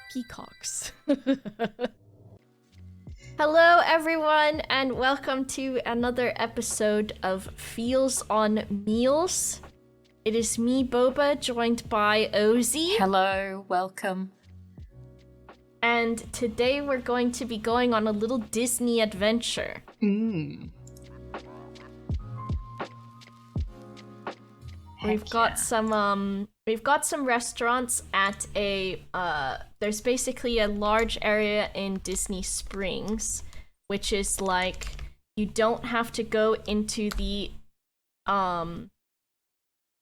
peacocks. Hello everyone and welcome to another episode of Feels on Meals. It is me, Boba, joined by Osie. Hello, welcome. And today we're going to be going on a little Disney adventure. We've got some restaurants at a there's basically a large area in Disney Springs, which is like you don't have to go into the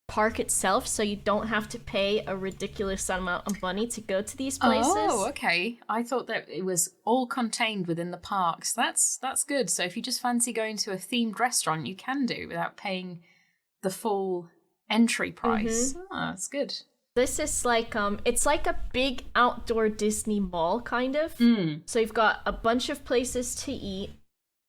park itself, so you don't have to pay a ridiculous amount of money to go to these places. Oh, okay. I thought that it was all contained within the parks. That's good. So if you just fancy going to a themed restaurant, you can do without paying the full entry price. That's good. This is like it's like a big outdoor Disney mall kind of. So you've got a bunch of places to eat,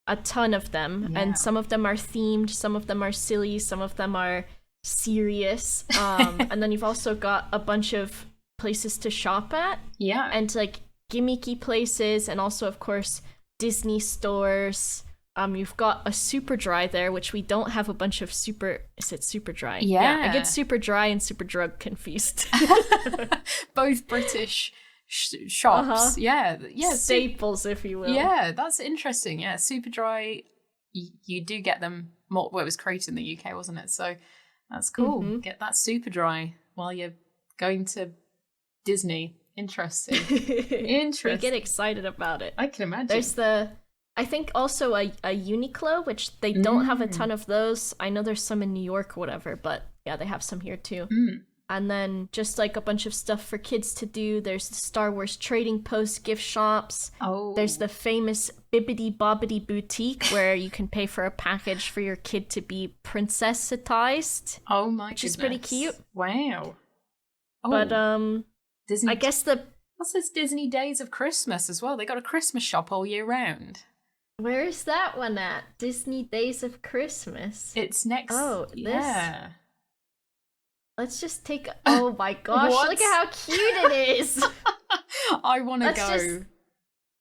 a ton of them, and some of them are themed, some of them are silly, some of them are serious. And then you've also got a bunch of places to shop at. Yeah. And like gimmicky places, and also of course Disney stores. You've got a Super Dry there, which we don't have a bunch of super... Is it Super Dry? Yeah, I get Super Dry and Super Drug confused. Both British shops. Yeah. Staples, if you will. Yeah, that's interesting. Yeah, Super Dry, you do get them more... Well, it was created in the UK, wasn't it? So that's cool. Get that Super Dry while you're going to Disney. Interesting. We get excited about it. I can imagine. There's I think also a Uniqlo, which they don't have a ton of those. I know there's some in New York or whatever, but yeah, they have some here too. And then just like a bunch of stuff for kids to do. There's the Star Wars Trading Post gift shops. Oh. There's the famous Bibbidi Bobbidi Boutique where you can pay for a package for your kid to be princessitized. Oh my goodness. Which is pretty cute. Wow. Oh. But Disney. I guess What's this Disney Days of Christmas as well? They got a Christmas shop all year round. Where is that one at? Disney Days of Christmas. It's next. Oh, this. Yeah. Let's just take. Oh my gosh! Look at how cute it is. I want to go.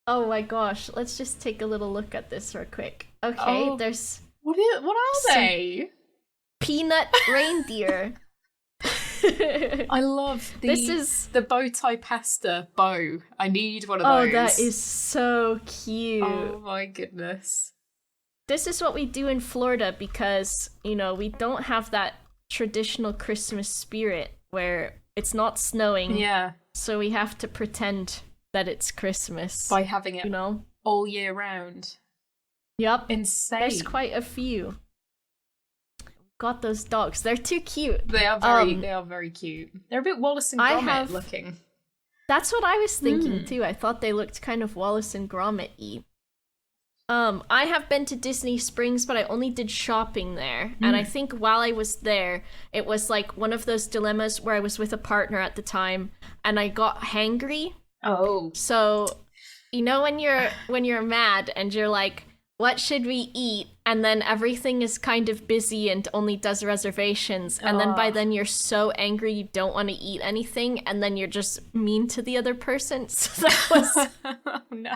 Oh my gosh! Let's just take a little look at this real quick. Okay, there's. What are they? Peanut reindeer. I love the bow tie pasta bow. I need one of those. Oh, that is so cute. Oh my goodness. This is what we do in Florida because, we don't have that traditional Christmas spirit where it's not snowing. Yeah. So we have to pretend that it's Christmas. By having it all year round. Yep. Insane. There's quite a few. Got those dogs. They're too cute. They are very cute. They're a bit Wallace and Gromit looking. That's what I was thinking too. I thought they looked kind of Wallace and Gromit-y. I have been to Disney Springs, but I only did shopping there. And I think while I was there, it was like one of those dilemmas where I was with a partner at the time and I got hangry. Oh. So, when you're mad and you're like, what should we eat? And then everything is kind of busy and only does reservations. And then by then you're so angry you don't want to eat anything. And then you're just mean to the other person. So that was... Oh, no.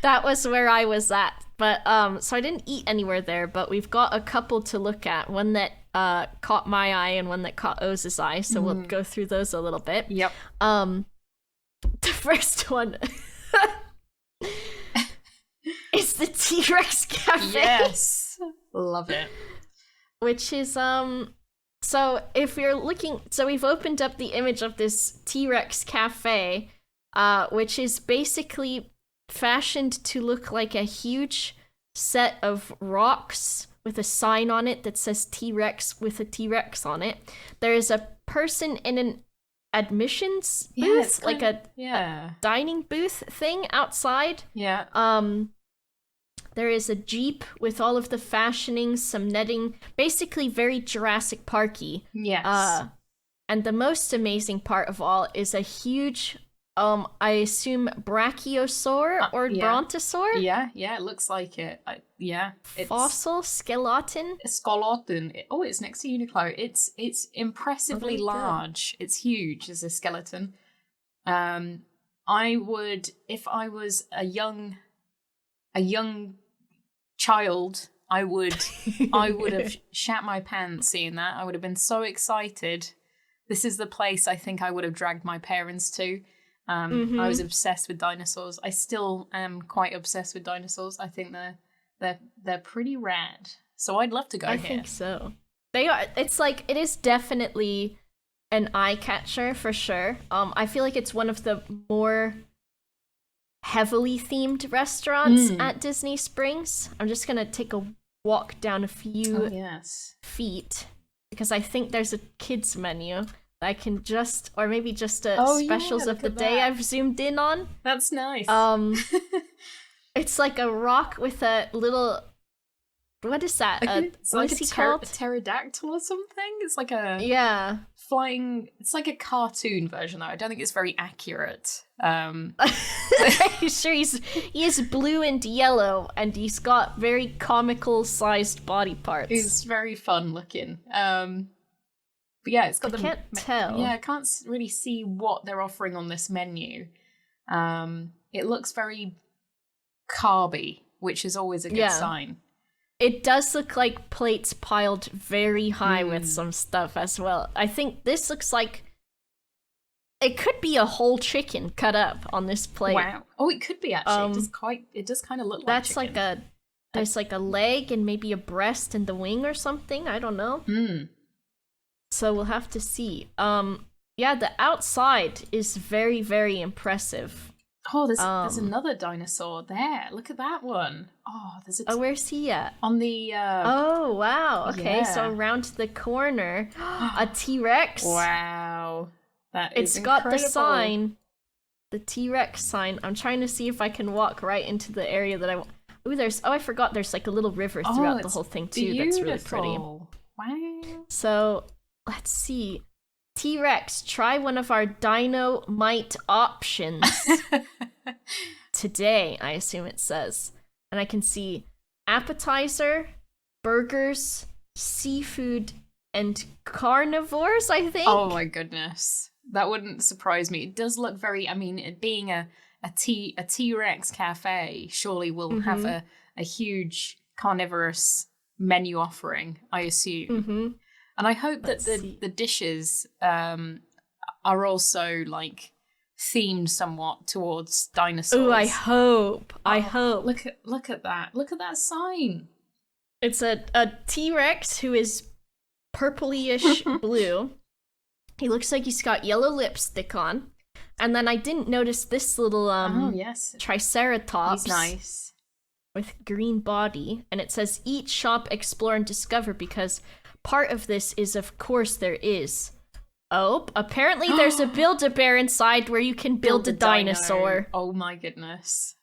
That was where I was at. But, so I didn't eat anywhere there. But we've got a couple to look at. One that caught my eye and one that caught Ose's eye. So we'll go through those a little bit. Yep. The first one... It's the T-Rex Cafe. Yes. Love it. Which is, so if you're looking, so we've opened up the image of this T-Rex Cafe, which is basically fashioned to look like a huge set of rocks with a sign on it that says T-Rex with a T-Rex on it. There is a person in an admissions booth, like a dining booth thing outside. Yeah. There is a Jeep with all of the fashionings, some netting, basically very Jurassic Parky. Yes. And the most amazing part of all is a huge, I assume brachiosaur or brontosaur? Yeah, it looks like it. It's fossil skeleton. Skeleton. Oh, it's next to Uniqlo. It's impressively large. It's huge as a skeleton. I would, if I was a young child, I would have shat my pants seeing that. I would have been so excited. This is the place I think I would have dragged my parents to. I was obsessed with dinosaurs. I still am quite obsessed with dinosaurs. I think they're pretty rad. So I'd love to go here. I think so. They are. It's like, it is definitely an eye catcher for sure. I feel like it's one of the more heavily themed restaurants at Disney Springs. I'm just gonna take a walk down a few feet because I think there's a kids menu that I can just, or maybe just specials of the day I've zoomed in on. That's nice. It's like a rock with a little, what is that? It's like a pterodactyl or something. It's like a flying. It's like a cartoon version though. I don't think it's very accurate. Sure, he is blue and yellow, and he's got very comical sized body parts. He's very fun looking. But yeah, it's got. I can't tell. Yeah, I can't really see what they're offering on this menu. It looks very carby, which is always a good sign. It does look like plates piled very high with some stuff as well. I think this looks like it could be a whole chicken cut up on this plate. Wow. Oh, it could be actually. It does kind of look like chicken. There's like a leg and maybe a breast and the wing or something. I don't know. So we'll have to see. The outside is very, very impressive. Oh, there's another dinosaur there. Look at that one. Oh, there's a. Where's he at? On the. Oh wow. Okay, so around the corner, a T-Rex. Wow, that is incredible. Got the sign, the T-Rex sign. I'm trying to see if I can walk right into the area that I want. Ooh, I forgot. There's like a little river throughout the whole thing too. Beautiful. That's really pretty. Wow. So let's see. T-Rex, try one of our Dino-Mite options today, I assume it says. And I can see appetizer, burgers, seafood, and carnivores, I think. Oh my goodness. That wouldn't surprise me. It does look very, I mean, it being a T-Rex cafe surely will have a huge carnivorous menu offering, I assume. And I hope that the dishes are also like themed somewhat towards dinosaurs. Oh, I hope. I hope. Look at that. Look at that sign. It's a T-Rex who is purplyish blue. He looks like he's got yellow lipstick on. And then I didn't notice this little Triceratops. He's nice. With green body. And it says eat, shop, explore, and discover, because part of this is, of course, there is. Oh, apparently there's a Build-A-Bear inside where you can build a dinosaur. Dino. Oh my goodness.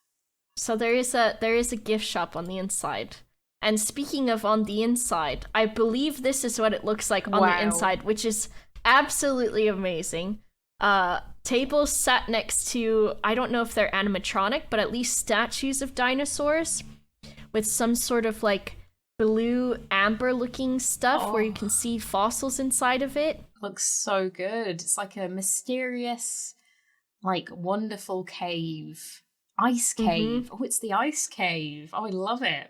So there is a gift shop on the inside. And speaking of on the inside, I believe this is what it looks like on the inside, which is absolutely amazing. Tables sat next to, I don't know if they're animatronic, but at least statues of dinosaurs with some sort of like blue amber looking stuff where you can see fossils inside of it. Looks so good. It's like a mysterious, like wonderful cave. Ice cave. Oh, it's the ice cave. Oh, I love it.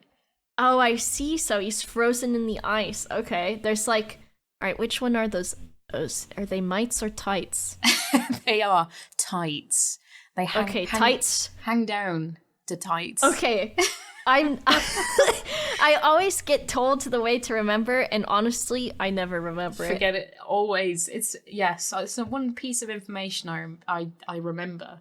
Oh, I see. So he's frozen in the ice. Okay. There's like, all right, which one are those? Are they mites or tights? They are tights. They tights. Hang down to tights. Okay. I always get told the way to remember, and honestly, I never remember it. Forget it. Always. It's one piece of information I remember.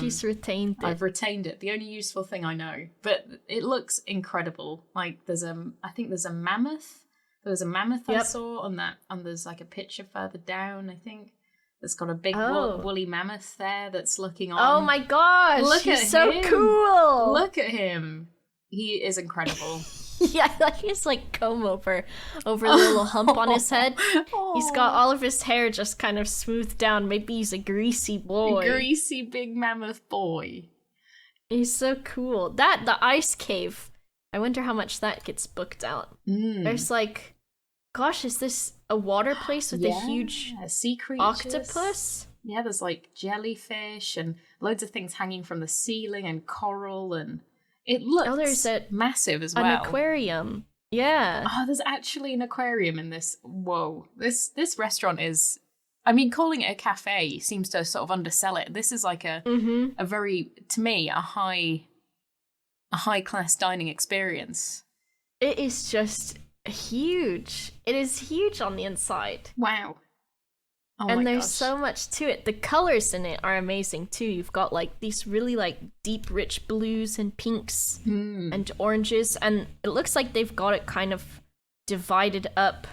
She's retained it. I've retained it. The only useful thing I know. But it looks incredible. Like I think there's a mammoth. There was a mammoth I saw on that, and there's like a picture further down, I think. That's got a big woolly mammoth there that's looking on. Oh my gosh! He's so cool! Look at him. He is incredible. Yeah, he's like comb over the little hump on his head. He's got all of his hair just kind of smoothed down. Maybe he's a greasy boy. A greasy big mammoth boy. He's so cool. The ice cave. I wonder how much that gets booked out. There's like, gosh, is this a water place with a huge sea creature? Octopus? yeah, there's like jellyfish and loads of things hanging from the ceiling and coral, and it looks there's massive as well. An aquarium. Yeah. Oh, there's actually an aquarium in this. Whoa. This restaurant is, I mean, calling it a cafe seems to sort of undersell it. This is like a very, to me, a high class dining experience. It is just huge. It is huge on the inside. Wow. Oh and my there's gosh. so much to it. The colors in it are amazing too. You've got like these really like deep, rich blues and pinks and oranges, and it looks like they've got it kind of divided up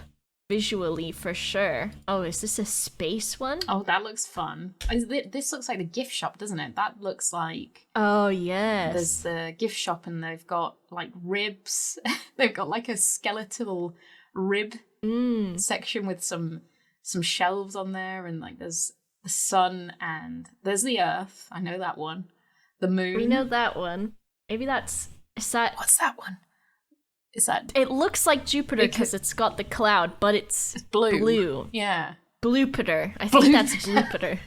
visually for sure. Oh, is this a space one? Oh, that looks fun. This looks like the gift shop, doesn't it? That looks like... Oh, yes. There's the gift shop and they've got like ribs. They've got like a skeletal rib section with some shelves on there, and like there's the sun and there's the earth. I know that one. The moon. We know that one. Maybe is that... What's that one? Is that... It looks like Jupiter because it's got the cloud, but it's blue. Yeah. Bluepiter. I think that's Bluepiter.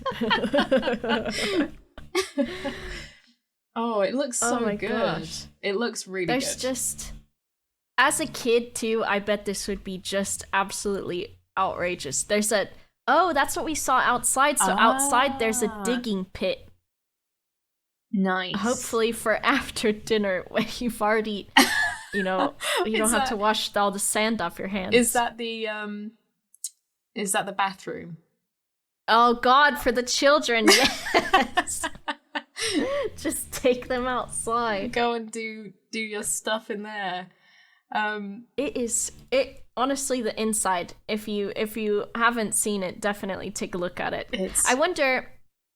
Oh, it looks so my good. gosh. It looks really good. There's just... As a kid, too, I bet this would be just absolutely outrageous. There's a... Oh, that's what we saw outside. So outside, there's a digging pit. Nice. Hopefully for after dinner, when you've already... You know, you don't have to wash all the sand off your hands. Is that the bathroom? Oh God, for the children, yes. Just take them outside. Go and do your stuff in there. Honestly, the inside. If you haven't seen it, definitely take a look at it.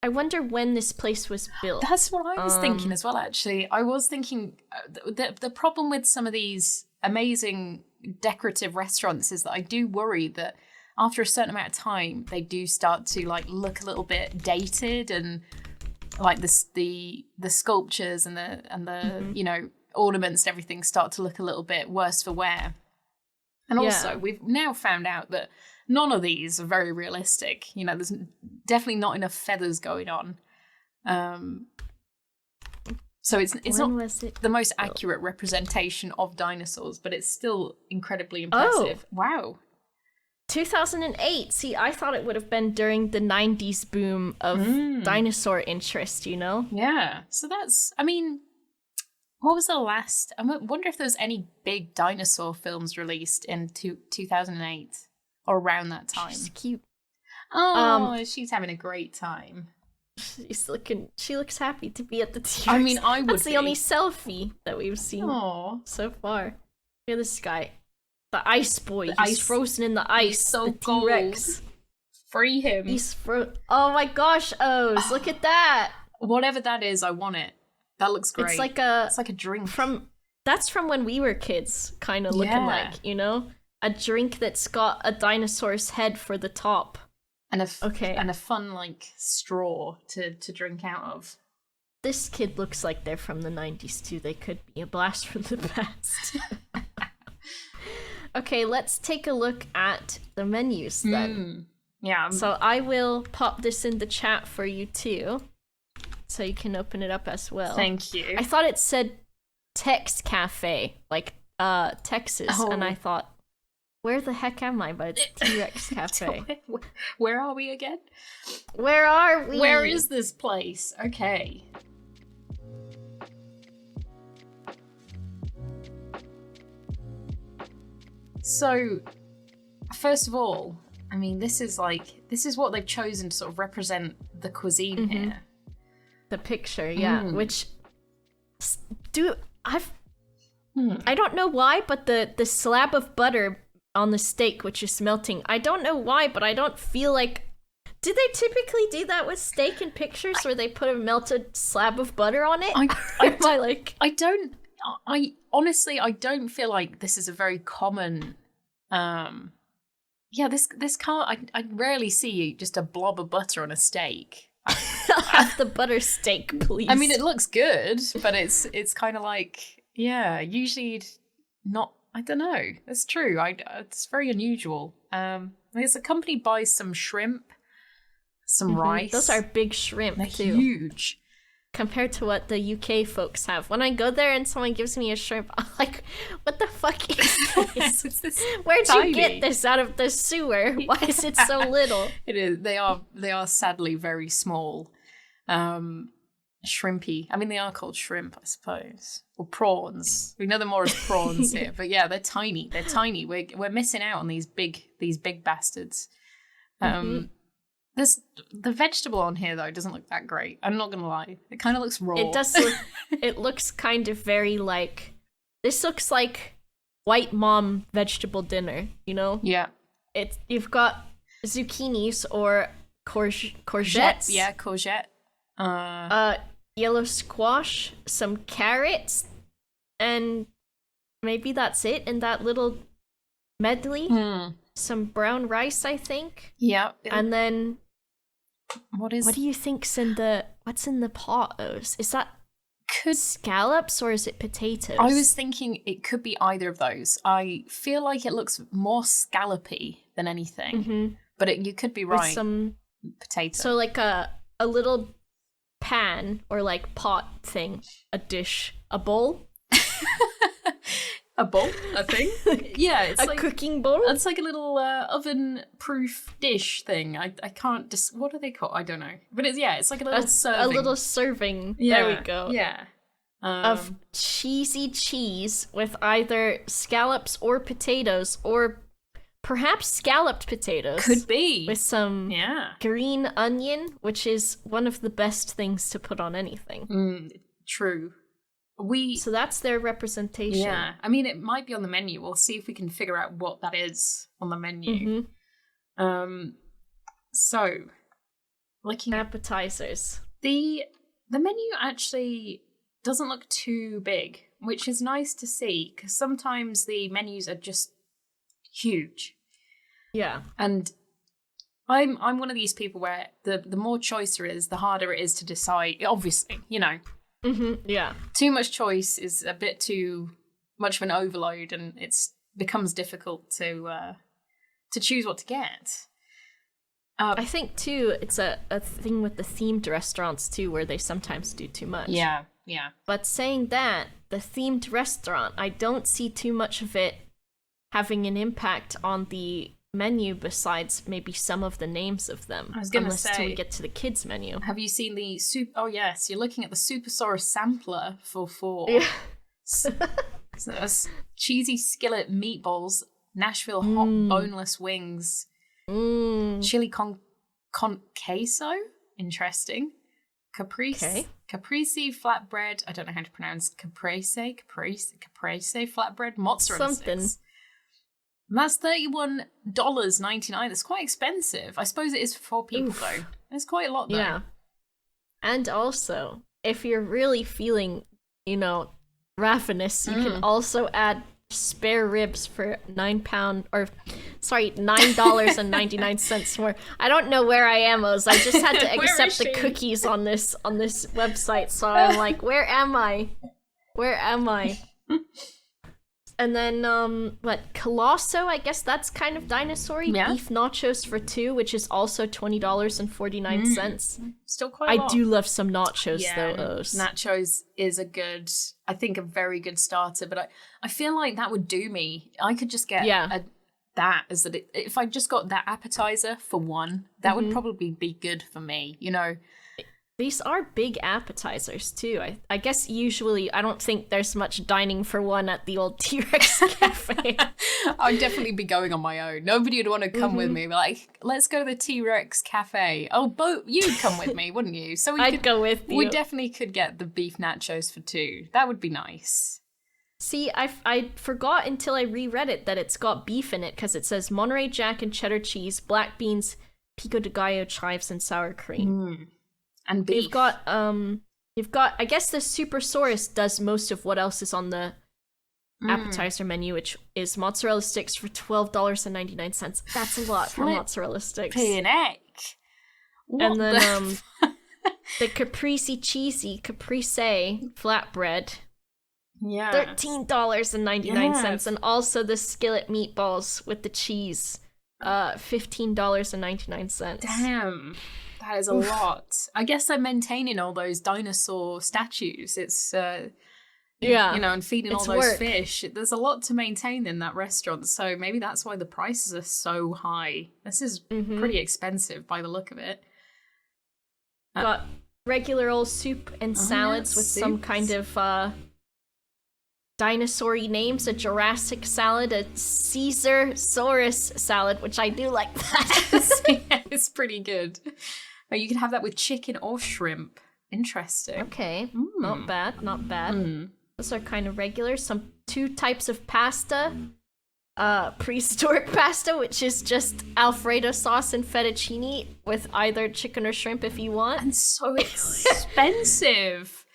I wonder when this place was built. That's what I was thinking as well, actually. I was thinking the problem with some of these amazing decorative restaurants is that I do worry that after a certain amount of time, they do start to like look a little bit dated, and like the sculptures and the you know, ornaments and everything start to look a little bit worse for wear. And also, we've now found out that none of these are very realistic. You know, there's definitely not enough feathers going on. So it's not the most accurate representation of dinosaurs, but it's still incredibly impressive. Oh. Wow. 2008. See, I thought it would have been during the 90s boom of dinosaur interest, you know? Yeah. So that's, I mean, what was the last? I wonder if there's any big dinosaur films released in 2008 or around that time. She's cute. Oh, she's having a great time. She looks happy to be at the T-Rex. I mean, I would That's the only selfie that we've seen so far. Look at this guy. The ice boy. He's frozen in the ice. He's so the T-Rex. cold. Free him. He's Oh my gosh, Oz, look at that. Whatever that is, I want it. That looks great. It's like a drink. That's from when we were kids, kind of looking like, you know? A drink that's got a dinosaur's head for the top. And a fun like straw to drink out of. This kid looks like they're from the 90s too. They could be a blast from the past. Okay, let's take a look at the menus then. Yeah. So I will pop this in the chat for you too, so you can open it up as well. Thank you. I thought it said Tex Cafe, like Texas, and I thought, where the heck am I? But it's T-Rex Cafe. Where are we again? Where are we? Where is this place? Okay. So, first of all, I mean, this is what they've chosen to sort of represent the cuisine here. The picture, yeah. Which, I don't know why, but the slab of butter on the steak, which is melting, I don't know why, but I don't feel like... Do they typically do that with steak in pictures where they put a melted slab of butter on it? I honestly don't feel like this is a very common... this can't... I rarely see just a blob of butter on a steak. I'll have the butter steak, please. I mean, it looks good, but it's kind of like... Yeah, usually not... I don't know. That's true. It's very unusual. It's accompanied by some shrimp, some rice. Those are big shrimp, They're too. huge. Compared to what the UK folks have. When I go there and someone gives me a shrimp, I'm like, what the fuck is this? Where'd tiny. you get this out of the sewer? Why is it so little? It is. They are sadly very small. Shrimpy. I mean, they are called shrimp, I suppose. Or prawns. We know them more as prawns here. But yeah, they're tiny. They're tiny. We're missing out on these big bastards. There's the vegetable on here though doesn't look that great. I'm not gonna lie. It kind of looks raw. It does look, it looks kind of very like, this looks like white mom vegetable dinner, you know? Yeah. You've got zucchinis or courgettes. Yeah, courgette. Yellow squash, some carrots, and maybe that's it in that little medley. Some brown rice, I think. Yeah. And then what do you think's what's in the pot, Oz? Is that scallops or is it potatoes? I was thinking it could be either of those. I feel like it looks more scallopy than anything. But you could be right. With some potato. So like a little pan or like pot thing, a dish, a bowl. A bowl, a thing? Yeah, it's a like cooking bowl. It's like a little oven-proof dish thing. I can't what are they called? I don't know. But it's like a little serving. A little serving. Yeah, there we go. Yeah. Of cheesy cheese with either scallops or potatoes, or perhaps scalloped potatoes. Could be. With some green onion, which is one of the best things to put on anything. True. So that's their representation. Yeah, I mean, it might be on the menu. We'll see if we can figure out what that is on the menu. So, looking appetizers. The menu actually doesn't look too big, which is nice to see because sometimes the menus are just huge. Yeah, and I'm one of these people where the more choice there is, the harder it is to decide. Obviously, you know. Yeah. Too much choice is a bit too much of an overload, and it becomes difficult to choose what to get. I think too, it's a thing with the themed restaurants too, where they sometimes do too much. Yeah. But saying that, the themed restaurant, I don't see too much of it having an impact on the menu besides maybe some of the names of them. I was going to say, till we get to the kids menu. Have you seen the Oh yes, you're looking at the Supersaurus sampler for Yeah. So that's cheesy skillet meatballs, Nashville hot boneless wings, chili con queso. Interesting. Caprese flatbread. I don't know how to pronounce caprese flatbread, mozzarella sticks. And that's $31.99. That's quite expensive. I suppose it is for 4 people, though. It's quite a lot, though. Yeah. And also, if you're really feeling, ravenous, you can also add spare ribs for $9.99 more. I don't know where I am, Oz. I just had to accept the cookies on this website, so I'm like, where am I? And then, Colosso, I guess that's kind of dinosaur-y. Yeah. Beef nachos for 2, which is also $20.49. Still quite a lot. I do love some nachos, though, Oz. Nachos is a very good starter, but I feel like that would do me. I could just get if I just got that appetizer for 1, that would probably be good for me, These are big appetizers, too. I guess usually I don't think there's much dining for 1 at the old T-Rex cafe. I'd definitely be going on my own. Nobody would want to come with me. Like, let's go to the T-Rex cafe. Oh, you'd come with me, wouldn't you? So I'd go with you. We definitely could get the beef nachos for 2. That would be nice. See, I forgot until I reread it that it's got beef in it because it says Monterey Jack and cheddar cheese, black beans, pico de gallo, chives, and sour cream. And beef. You've got, I guess the Supersaurus does most of what else is on the appetizer menu, which is mozzarella sticks for $12.99. That's a lot for mozzarella sticks. Panic. And then the caprese flatbread. Yeah. $13.99. And also the skillet meatballs with the cheese $15.99. Damn. That is a lot. I guess they're maintaining all those dinosaur statues. It's Yeah. you know, and feeding all It's those work. fish. There's a lot to maintain in that restaurant. So maybe that's why the prices are so high. This is pretty expensive by the look of it. Got regular old soup and salads with some kind of dinosaur-y names. A Jurassic salad, a Caesar-saurus salad, which I do like that. Yeah, it's pretty good. You can have that with chicken or shrimp. Interesting. Okay, not bad, not bad. Those are kind of regular. Two types of pasta. Prehistoric pasta, which is just Alfredo sauce and fettuccine with either chicken or shrimp if you want. And so expensive.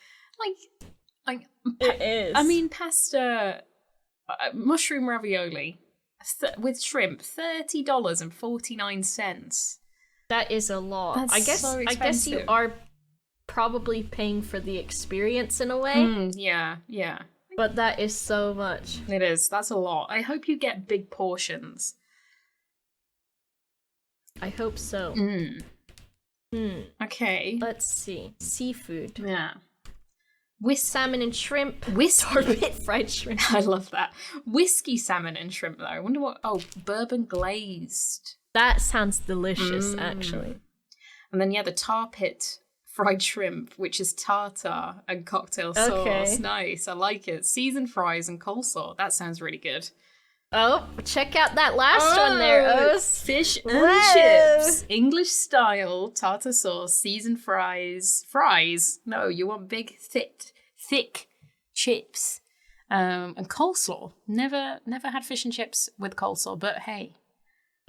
It is. I mean, pasta, mushroom ravioli with shrimp, $30.49. That is a lot. That's I guess so I guess you expensive. are probably paying for the experience in a way, Yeah. but that is so much. It is. That's a lot. I hope you get big portions. I hope so. Okay. Let's see. Seafood. Yeah. Salmon and shrimp. Whiskey. Sorbet fried shrimp. I love that. Whiskey salmon and shrimp, though. I wonder what... Oh, bourbon glazed. That sounds delicious, actually. And then, the tar pit fried shrimp, which is tartar and cocktail sauce. Okay. Nice. I like it. Seasoned fries and coleslaw. That sounds really good. Oh, check out that last one there, Oz. Fish and Whoa. chips. English style tartar sauce, seasoned fries. Fries? No, you want big, thick chips. And coleslaw. Never had fish and chips with coleslaw, but hey.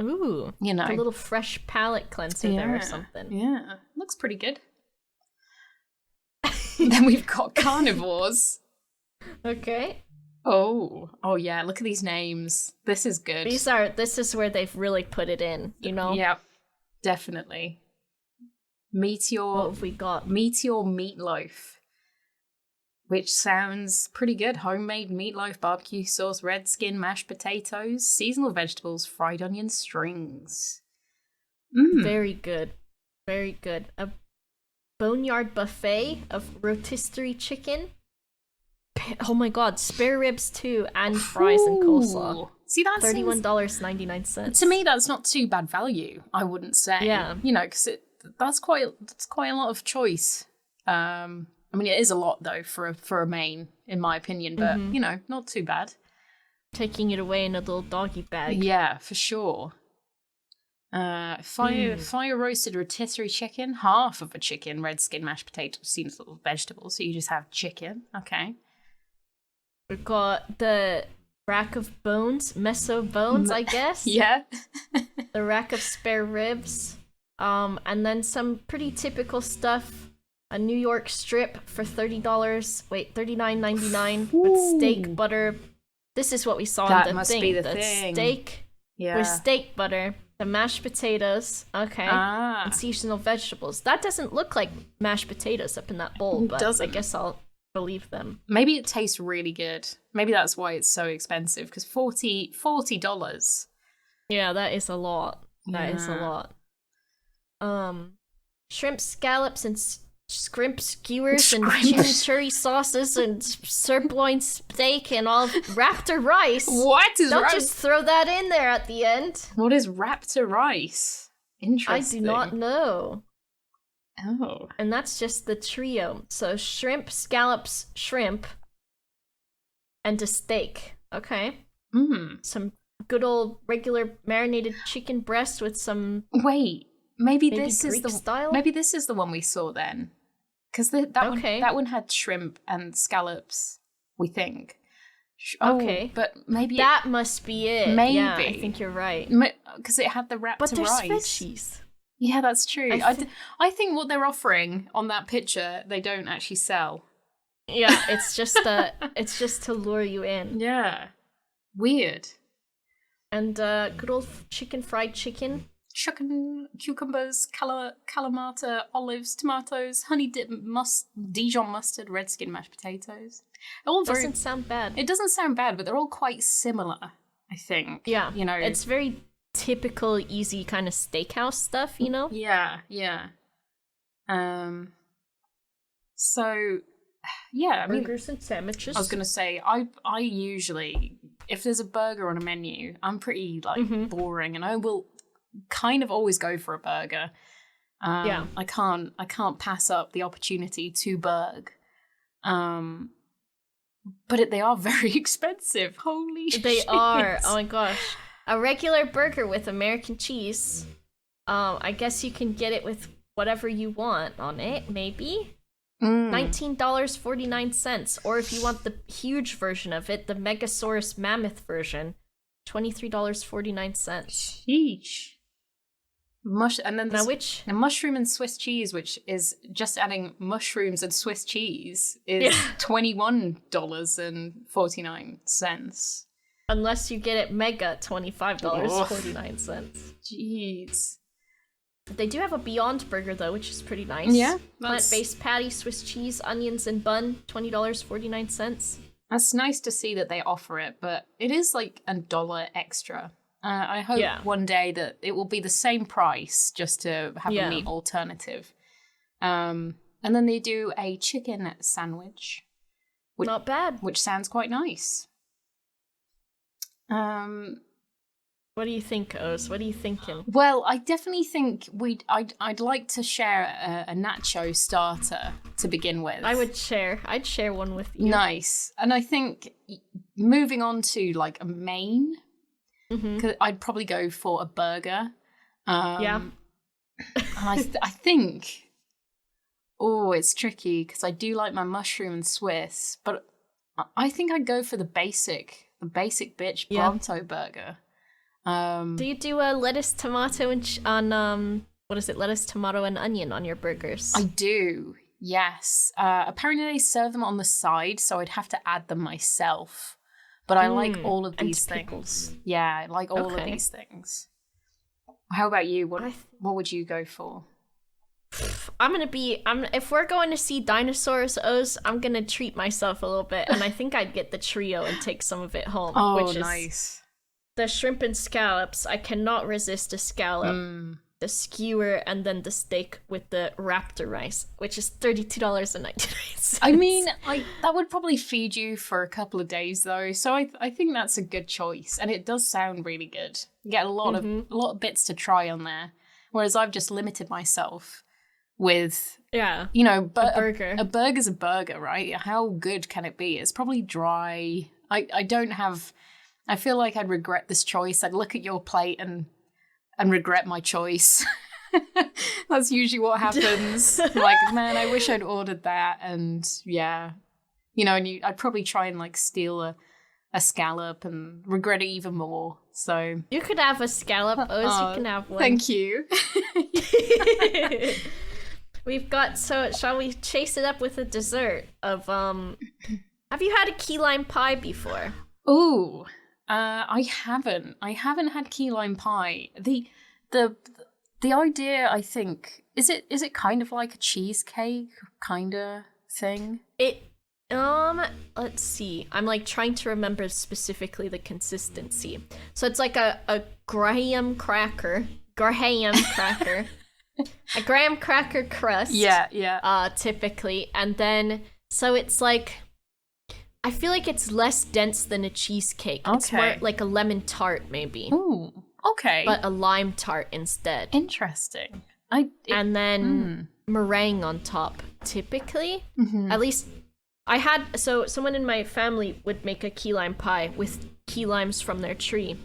Ooh. You know. A little fresh palate cleanser there or something. Yeah. Looks pretty good. Then we've got carnivores. Okay. Oh yeah, look at these names. This is good. This is where they've really put it in, you know? Yep, definitely. Meteor. What have we got? Meteor meatloaf, which sounds pretty good. Homemade meatloaf, barbecue sauce, red skin, mashed potatoes, seasonal vegetables, fried onion strings. Very good. Very good. A boneyard buffet of rotisserie chicken. Oh my god, spare ribs too, and fries and coleslaw. See, that's $31.99. To me, that's not too bad value, I wouldn't say. Yeah. You know, because that's quite a lot of choice. I mean, it is a lot though for a main, in my opinion, but you know, not too bad. Taking it away in a little doggy bag. Yeah, for sure. Fire roasted rotisserie chicken, half of a chicken, red skin, mashed potatoes, seems little vegetables, so you just have chicken. Okay. We've got the rack of bones, meso bones, I guess. Yeah. The rack of spare ribs. And then some pretty typical stuff. A New York strip for $39.99 with steak butter. This is what we saw That in the must thing. be the thing. Steak with steak butter, the mashed potatoes, and seasonal vegetables. That doesn't look like mashed potatoes up in that bowl, but doesn't. I guess I'll believe them. Maybe it tastes really good. Maybe that's why it's so expensive, because $40. Yeah, that is a lot. That is a lot. Shrimp scallops and scrimp skewers and chimichurri sauces and sirloin steak and all raptor rice. What is Don't just throw that in there at the end. What is raptor rice? Interesting. I do not know. Oh. And that's just the trio. So shrimp, scallops, shrimp, and a steak. Okay. Some good old regular marinated chicken breast with some. Wait, maybe this Greek is the style? Maybe this is the one we saw then, because that one had shrimp and scallops. We think. Okay, but maybe that must be it. Maybe yeah, I think you're right. Because it had the raptor But there's rice. veggies. Yeah, that's true. I think what they're offering on that picture, they don't actually sell. Yeah, it's just to lure you in. Yeah. Weird. And good old fried chicken. Chicken, cucumbers, calamata, olives, tomatoes, honey dip, Dijon mustard, red skin mashed potatoes. All Doesn't sound bad. It doesn't sound bad, but they're all quite similar, I think. Yeah. You know, it's very typical easy kind of steakhouse stuff, you know? Yeah. So, yeah, I mean, burgers and sandwiches. I was going to say, I usually, if there's a burger on a menu, I'm pretty, boring, and I will kind of always go for a burger. I can't pass up the opportunity to burg. But they are very expensive. Holy shit. They are. Oh my gosh. A regular burger with American cheese. I guess you can get it with whatever you want on it, maybe. $19.49. Or if you want the huge version of it, the Megasaurus Mammoth version, $23.49. Sheesh. And then the mushroom and Swiss cheese, which is just adding mushrooms and Swiss cheese, is $21.49. Unless you get it mega, $25.49. Jeez. They do have a Beyond Burger, though, which is pretty nice. Yeah. Plant-based patty, Swiss cheese, onions, and bun, $20.49. That's nice to see that they offer it, but it is like $1 extra. I hope one day that it will be the same price just to have a meat alternative. And then they do a chicken sandwich. Not bad. Which sounds quite nice. What do you think, Oz? What are you thinking? Well, I definitely think I'd like to share a nacho starter to begin with. I'd share one with you. Nice. And I think moving on to like a main, because I'd probably go for a burger. And I think, it's tricky because I do like my mushroom and Swiss, but I think I'd go for the basic bitch Pronto burger. Do you do a lettuce, tomato, and lettuce, tomato, and onion on your burgers? I do, yes. Apparently they serve them on the side, so I'd have to add them myself. But I like all of these things. Yeah, I like all of these things. How about you? What would you go for? If we're going to see dinosaurs, Oz, I'm gonna treat myself a little bit, and I think I'd get the trio and take some of it home. Oh, nice. The shrimp and scallops. I cannot resist a scallop. The skewer, and then the steak with the raptor rice, which is $32.99. I mean, that would probably feed you for a couple of days, though. So I think that's a good choice, and it does sound really good. You get a lot of bits to try on there, whereas I've just limited myself with a burger. A burger's a burger, right? How good can it be? It's probably dry. I feel like I'd regret this choice. I'd look at your plate and regret my choice. That's usually what happens. Like, man, I wish I'd ordered that. And I'd probably try and steal a scallop and regret it even more. So you could have a scallop, Oz. You can have one. Thank you. We've got, so shall we chase it up with a dessert of, have you had a key lime pie before? Ooh. I haven't had key lime pie. The idea, I think, is it kind of like a cheesecake kind of thing? Let's see. I'm trying to remember specifically the consistency. So it's like a graham cracker, a graham cracker crust. Yeah. Typically, and then so it's like, I feel like it's less dense than a cheesecake. Okay. It's more like a lemon tart, maybe. Ooh, okay. But a lime tart instead. Interesting. And then meringue on top, typically. At least so someone in my family would make a key lime pie with key limes from their tree.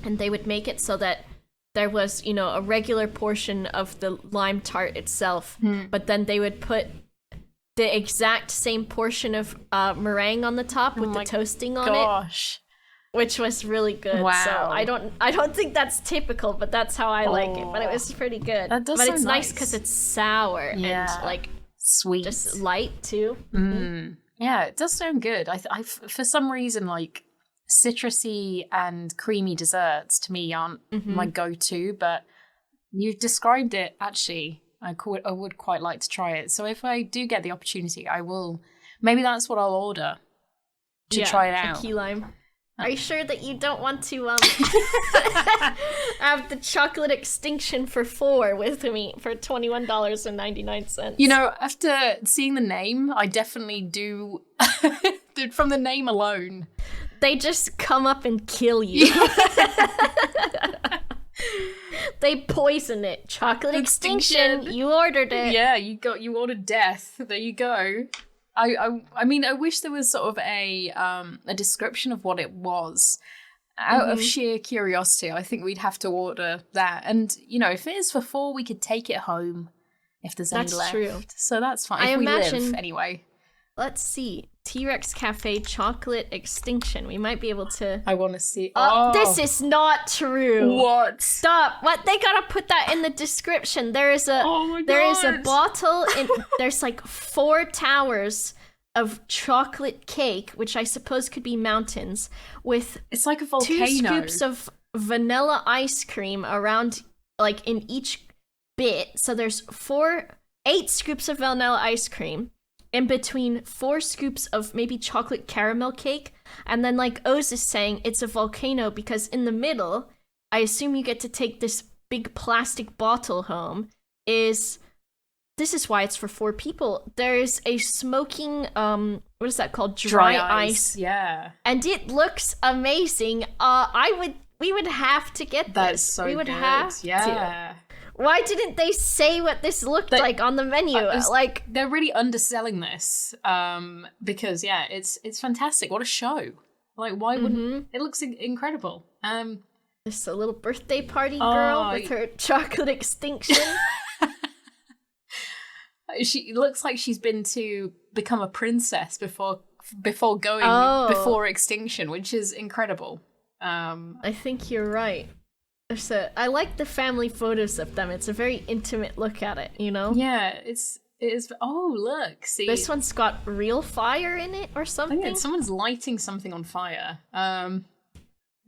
And they would make it so that there was, a regular portion of the lime tart itself. But then they would put the exact same portion of meringue on the top with the toasting on it, which was really good. Wow. So I don't think that's typical, but that's how I like it. But it was pretty good. That does but sound it's nice because it's sour and sweet, just light too. Yeah, it does sound good. I for some reason citrusy and creamy desserts to me aren't my go-to, but you've described it actually. I would quite like to try it. So if I do get the opportunity, I will. Maybe that's what I'll order to try it out. Key lime. Are you sure that you don't want to have the chocolate extinction for 4 with me for $21.99? You know, after seeing the name, I definitely do. From the name alone, they just come up and kill you. They poison it. Chocolate extinction. You ordered it. Yeah, you ordered death. There you go. I mean, I wish there was sort of a description of what it was. Out of sheer curiosity, I think we'd have to order that. And, you know, if it is for 4, we could take it home if there's any left. That's true. So that's fine. If we live, anyway. Let's see. T-Rex Cafe chocolate extinction. We might be able to... I want to see... This is not true. What? Stop. What? They gotta put that in the description. There is a bottle in... There's like 4 towers of chocolate cake, which I suppose could be mountains, with... It's like a volcano. 2 scoops of vanilla ice cream around, like, in each bit. So there's 8 scoops of vanilla ice cream. In between 4 scoops of maybe chocolate caramel cake. And then, like Oz is saying, it's a volcano because in the middle, I assume you get to take this big plastic bottle home, this is why it's for 4 people. There's a smoking, what is that called? Dry ice. Yeah. And it looks amazing. We would have to get this. That's so we would good. have to. Why didn't they say what this looked like on the menu? They're really underselling this, because it's fantastic. What a show! Like, why wouldn't it looks incredible? Just a little birthday party girl with her chocolate extinction. She looks like she's been to become a princess before going before extinction, which is incredible. I think you're right. I like the family photos of them. It's a very intimate look at it, you know? Yeah, it is. Oh, look, see. This one's got real fire in it or something? Yeah, someone's lighting something on fire. I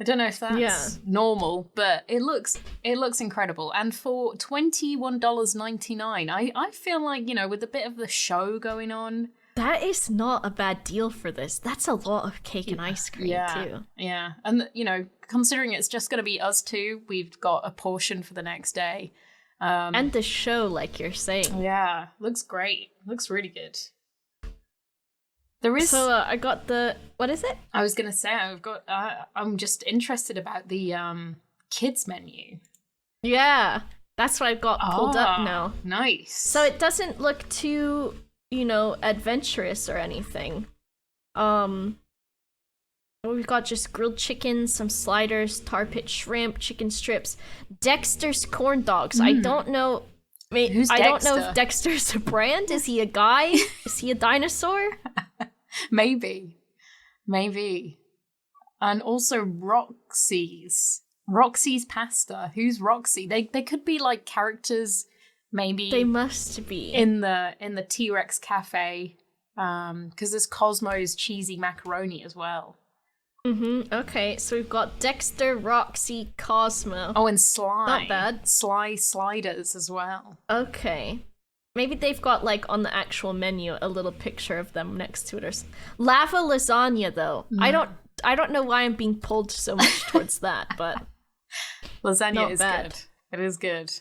don't know if that's normal, but it looks incredible. And for $21.99, I feel like, you know, with a bit of the show going on, that is not a bad deal for this. That's a lot of cake and ice cream, too. Yeah, and, you know, considering it's just going to be us 2, we've got a portion for the next day. And the show, like you're saying. Yeah, looks great. Looks really good. There is... So, I got the... What is it? I was going to say, I'm just interested about the kids menu. Yeah, that's what I've got pulled up now. Nice. So it doesn't look too... you know, adventurous or anything. We've got just grilled chicken, some sliders, tar pit shrimp, chicken strips, Dexter's corn dogs. I don't know. Who's I Dexter? don't know if Dexter's a brand. Is he a guy? Is he a dinosaur? Maybe. And also Roxy's pasta. Who's Roxy? They could be like characters. Maybe they must be in the T-Rex Cafe, because there's Cosmo's cheesy macaroni as well. Okay, so we've got Dexter, Roxy, Cosmo. Oh, and Sly. Not bad. Sly sliders as well. Okay, maybe they've got like on the actual menu a little picture of them next to it. Or lava lasagna though. I don't know why I'm being pulled so much towards that, but lasagna is good. It is good.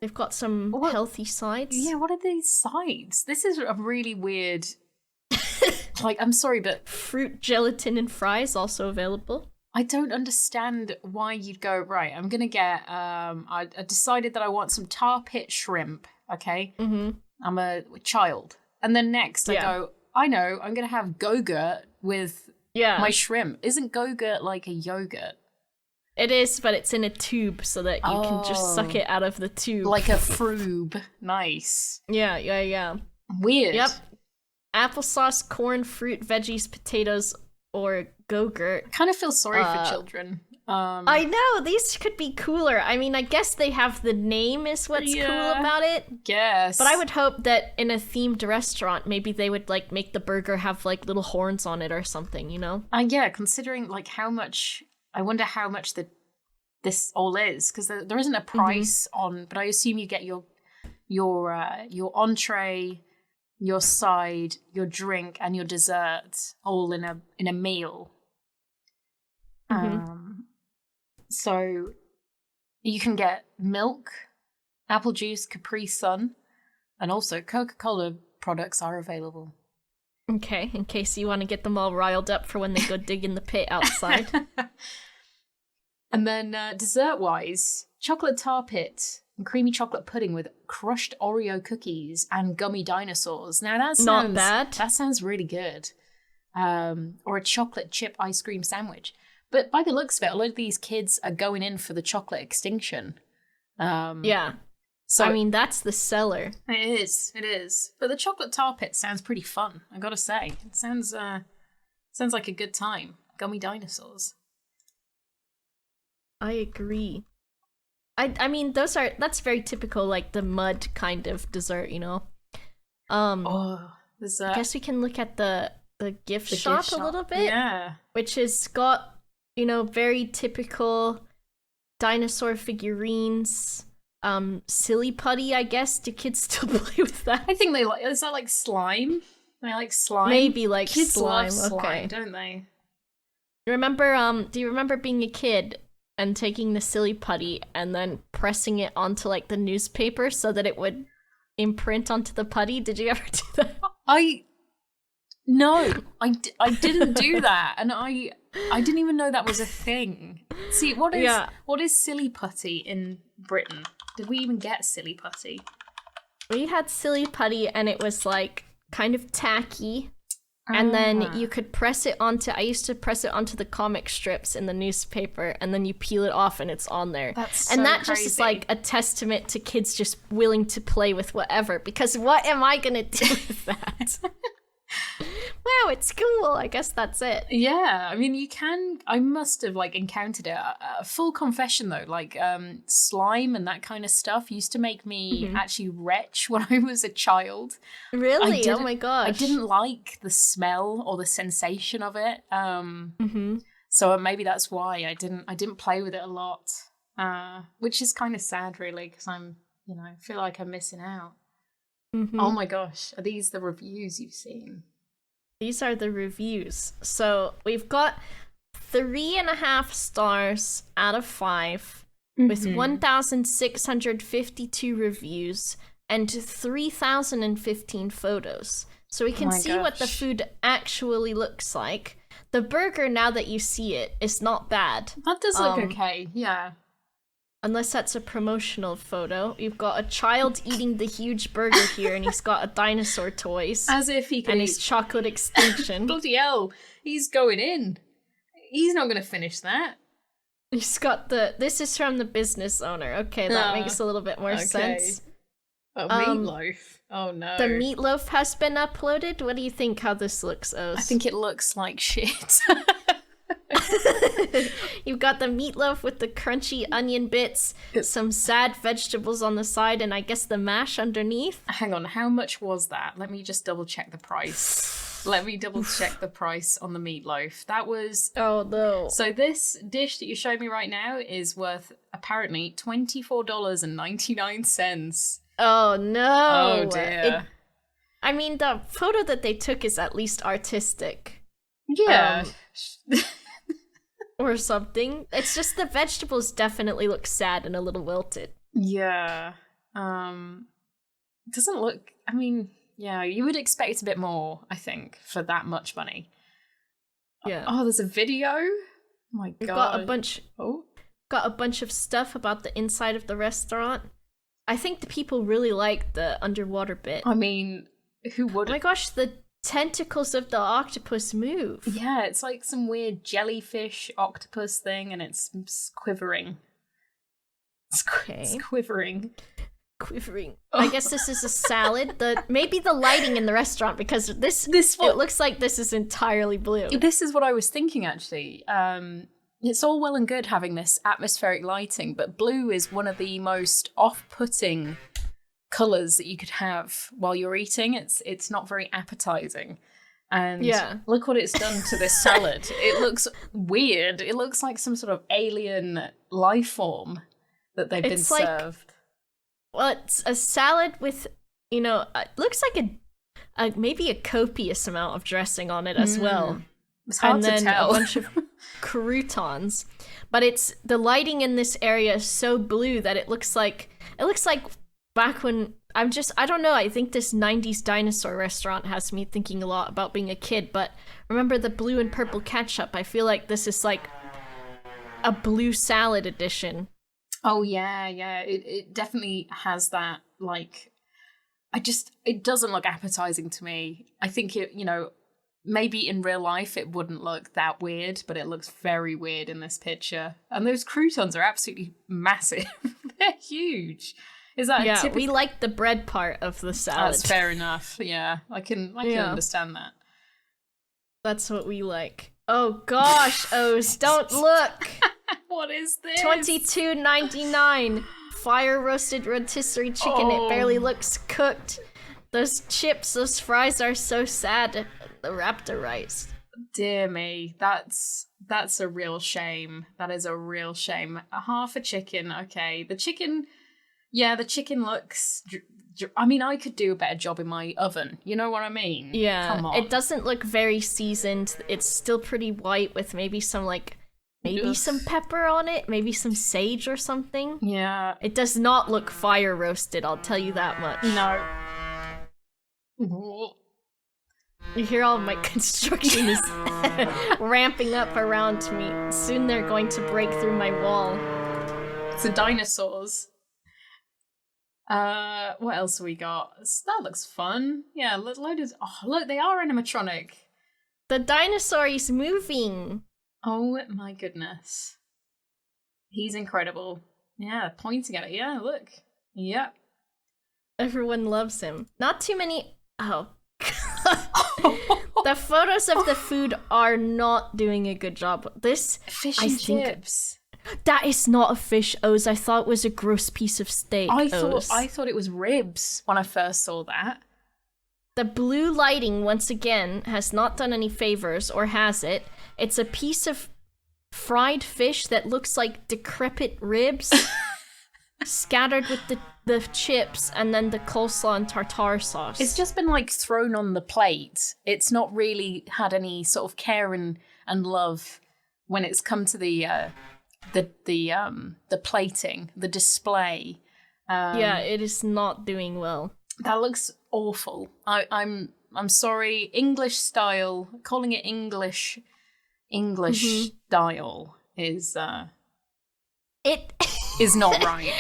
They've got some healthy sides. Yeah, what are these sides? This is a really weird... like, I'm sorry, but... Fruit, gelatin, and fries also available. I don't understand why you'd go, right, I'm going to get... I decided that I want some tar pit shrimp, okay? I'm a child. And then next I go, I know, I'm going to have Go-Gurt with my shrimp. Isn't Go-Gurt like a yogurt? It is, but it's in a tube so that you can just suck it out of the tube. Like a froob. Nice. Yeah. Weird. Yep. Applesauce, corn, fruit, veggies, potatoes, or Go-Gurt. Kind of feel sorry for children. I know, these could be cooler. I mean, I guess they have the name is what's cool about it. Guess. But I would hope that in a themed restaurant, maybe they would like make the burger have like little horns on it or something, you know? Yeah, considering like how much... I wonder how much this all is, because there isn't a price on, but I assume you get your entree, your side, your drink, and your dessert all in a meal. So you can get milk, apple juice, Capri Sun, and also Coca-Cola products are available. Okay, in case you want to get them all riled up for when they go dig in the pit outside. And then dessert-wise, chocolate tar pit and creamy chocolate pudding with crushed Oreo cookies and gummy dinosaurs. Now that sounds not bad. That sounds really good. Or a chocolate chip ice cream sandwich. But by the looks of it, a lot of these kids are going in for the chocolate extinction. Yeah. So I mean, that's the seller. It is. But the chocolate tar pit sounds pretty fun, I gotta say. It sounds like a good time. Gummy dinosaurs. I agree. I mean, that's very typical, like the mud kind of dessert, you know. I guess we can look at the gift shop a little bit. Yeah. Which has got, you know, very typical dinosaur figurines. Silly putty, I guess. Do kids still play with that? I think they like. Is that like slime? They like slime. Maybe like kids slime. Love slime, okay, don't they? Remember? Do you remember being a kid and taking the silly putty and then pressing it onto like the newspaper so that it would imprint onto the putty? Did you ever do that? No, I didn't do that, and I didn't even know that was a thing. See, what is silly putty in Britain? Did we even get silly putty? We had silly putty, and it was like kind of tacky, and then you could press it onto. I used to press it onto the comic strips in the newspaper, and then you peel it off, and it's on there. That's so and that crazy. just is like a testament to kids just willing to play with whatever. Because what am I gonna do with that? Wow, it's cool. I guess that's it. Yeah, I mean, I must have like encountered it. A full confession though, like slime and that kind of stuff used to make me actually retch when I was a child. Really? Oh my gosh. I didn't like the smell or the sensation of it. So maybe that's why I didn't play with it a lot, which is kind of sad really, because I feel like I'm missing out. Oh my gosh, are these the reviews you've seen? These are the reviews. So we've got 3.5 stars out of 5 with 1,652 reviews and 3,015 photos. So we can see what the food actually looks like. The burger, now that you see it, is not bad. That does look okay, yeah. Unless that's a promotional photo. You've got a child eating the huge burger here, and he's got a dinosaur toys. As if he can and his chocolate extinction. Bloody hell, he's going in. He's not going to finish that. He's got this is from the business owner. Okay, that makes a little bit more sense. Oh, meatloaf. Oh no. The meatloaf has been uploaded. What do you think how this looks, Oz? I think it looks like shit. You've got the meatloaf with the crunchy onion bits, some sad vegetables on the side, and I guess the mash underneath. Hang on, how much was that? Let me just double check the price. Let me double check the price on the meatloaf. That was... Oh, no. So this dish that you're showing me right now is worth, apparently, $24.99. Oh, no. Oh, dear. I mean, the photo that they took is at least artistic. Yeah. Or something. It's just the vegetables definitely look sad and a little wilted. Yeah. It doesn't look... I mean... Yeah, you would expect a bit more, I think, for that much money. Yeah. Oh, there's a video? Oh my god. We've got a bunch of stuff about the inside of the restaurant. I think the people really like the underwater bit. I mean, who would? Oh my gosh, the tentacles of the octopus move. Yeah, it's like some weird jellyfish octopus thing, and it's quivering. It's quivering. Quivering. I guess this is a salad. Maybe the lighting in the restaurant, because it looks like this is entirely blue. This is what I was thinking, actually. It's all well and good having this atmospheric lighting, but blue is one of the most off-putting colours that you could have while you're eating. It's not very appetizing. And look what it's done to this salad. It looks weird. It looks like some sort of alien life form that they've been served. Well, it's a salad with, it looks like maybe a copious amount of dressing on it as well. It's hard and to then tell. a bunch of croutons. But it's the lighting in this area is so blue that it looks like back when I don't know, I think this 90s dinosaur restaurant has me thinking a lot about being a kid, but remember the blue and purple ketchup? I feel like this is like a blue salad edition. Oh yeah, it definitely has that, like, it doesn't look appetizing to me. I think it, maybe in real life it wouldn't look that weird, but it looks very weird in this picture. And those croutons are absolutely massive. They're huge. Is that yeah? We like the bread part of the salad. That's fair enough. Yeah, I can understand that. That's what we like. Oh gosh, Oz, don't look. What is this? $22.99. Fire roasted rotisserie chicken. It barely looks cooked. Those chips, those fries are so sad. The raptorized. Dear me, that's a real shame. That is a real shame. Half a chicken, okay. The chicken looks. I mean, I could do a better job in my oven. You know what I mean? Yeah. Come on. It doesn't look very seasoned. It's still pretty white with maybe some some pepper on it, maybe some sage or something. Yeah. It does not look fire roasted, I'll tell you that much. No. You hear all of my construction is ramping up around me. Soon they're going to break through my wall. It's the dinosaurs. What else have we got? That looks fun. Yeah, look, they are animatronic. The dinosaur is moving. Oh my goodness. He's incredible. Yeah, pointing at it. Yeah, look. Yep. Everyone loves him. Not too many. Oh. The photos of the food are not doing a good job. This fish and chips. That is not a fish, Oz. I thought it was a gross piece of steak. I thought it was ribs when I first saw that. The blue lighting, once again, has not done any favors, or has it? It's a piece of fried fish that looks like decrepit ribs scattered with the chips and then the coleslaw and tartare sauce. It's just been like thrown on the plate. It's not really had any sort of care and love when it's come to the plating, the display. Yeah, it is not doing well. That looks awful. I'm sorry. English style, calling it English style is is not right.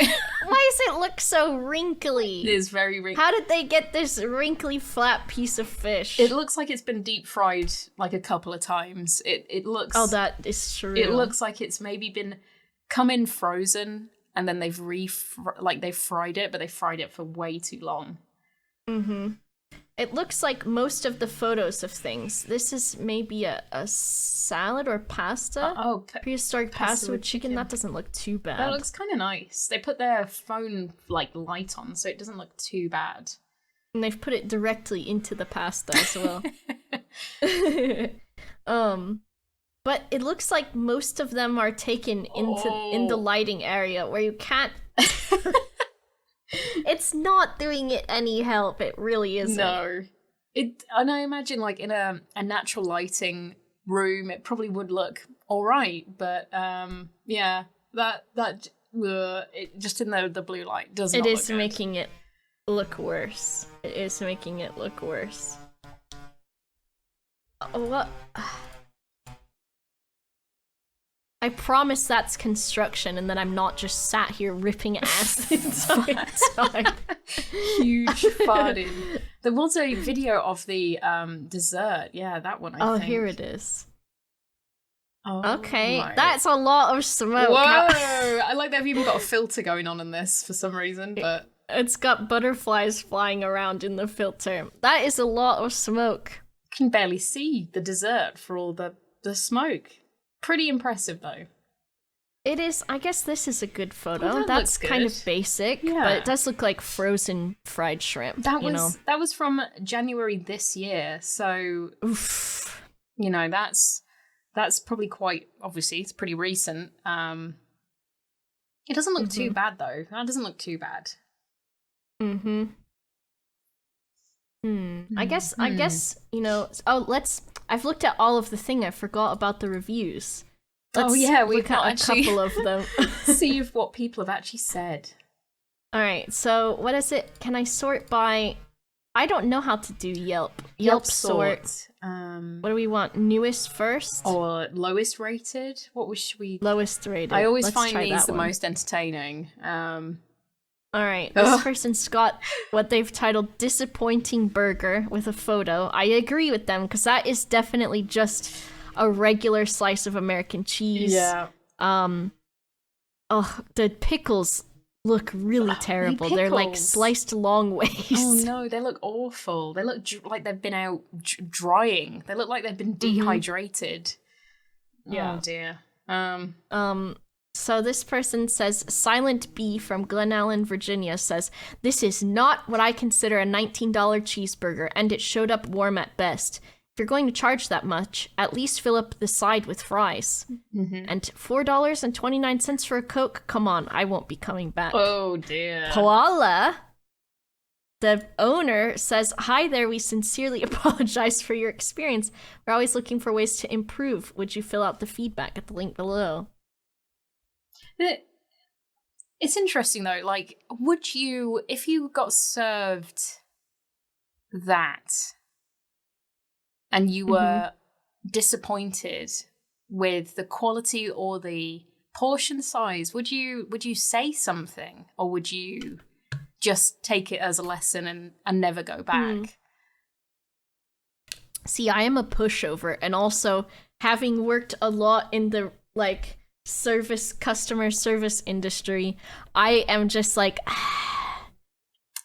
Why does it look so wrinkly? It is very wrinkly. How did they get this wrinkly flat piece of fish? It looks like it's been deep fried like a couple of times. It looks. Oh, that is true. It looks like it's maybe been come in frozen and then they've they've fried it, but they fried it for way too long. Mm-hmm. It looks like most of the photos of things. This is maybe a salad or pasta. Prehistoric pasta with chicken. That doesn't look too bad. That looks kind of nice. They put their phone light on, so it doesn't look too bad. And they've put it directly into the pasta as well. But it looks like most of them are taken in the lighting area where you can't. It's not doing it any help. It really isn't. No. And I imagine in a natural lighting room, it probably would look all right. But yeah, it just in the blue light does not look good. It is making it look worse. It is making it look worse. What? I promise that's construction and that I'm not just sat here ripping ass the entire time. Huge farting. There was a video of the dessert. Yeah, that one, I think. Oh, here it is. Oh, okay, that's a lot of smoke. Whoa! I like they've even got a filter going on in this for some reason, but... It's got butterflies flying around in the filter. That is a lot of smoke. You can barely see the dessert for all the smoke. Pretty impressive, though. It is. I guess this is a good photo. Oh, that's kind of basic, yeah. but it does look like frozen fried shrimp. That was from January this year, so oof. That's probably quite obviously. It's pretty recent. It doesn't look too bad though. That doesn't look too bad. I guess I I've looked at all of the thing. I forgot about the reviews. We've look not at actually a couple of them. see if what people have actually said. All right, so what is it? Can I sort by... I don't know how to do Yelp. Yelp sort. What do we want? Newest first? Or lowest rated? What should we... Lowest rated. I always Let's find try these that the one. most entertaining. All right, this person's got what they've titled Disappointing Burger with a photo. I agree with them, because that is definitely just a regular slice of American cheese. Yeah. The pickles look really terrible. They're like sliced long ways. Oh no, they look awful. They look like they've been out drying. They look like they've been dehydrated. Yeah. Oh dear. So this person says, Silent B from Glen Allen, Virginia says, this is not what I consider a $19 cheeseburger, and it showed up warm at best. If you're going to charge that much, at least fill up the side with fries. Mm-hmm. And $4.29 for a Coke? Come on, I won't be coming back. Oh dear. Koala, the owner, says, hi there, we sincerely apologize for your experience. We're always looking for ways to improve. Would you fill out the feedback at the link below? It's interesting though, like, would you, if you got served that and you were disappointed with the quality or the portion size, would you say something, or would you just take it as a lesson and never go back? See, I am a pushover, and also having worked a lot in the like customer service industry, I am just like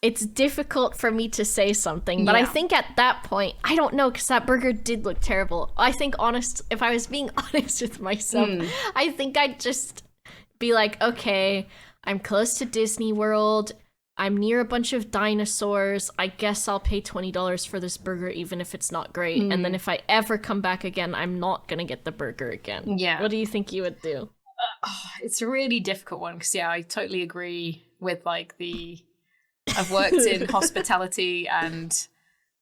it's difficult for me to say something, but I think at that point, I don't know, because that burger did look terrible. I think if I was being honest with myself, I think I'd just be like, okay, I'm close to Disney World, I'm near a bunch of dinosaurs, I guess I'll pay $20 for this burger even if it's not great, and then if I ever come back again, I'm not gonna get the burger again. Yeah. What do you think you would do? It's a really difficult one, because I totally agree with like I've worked in hospitality, and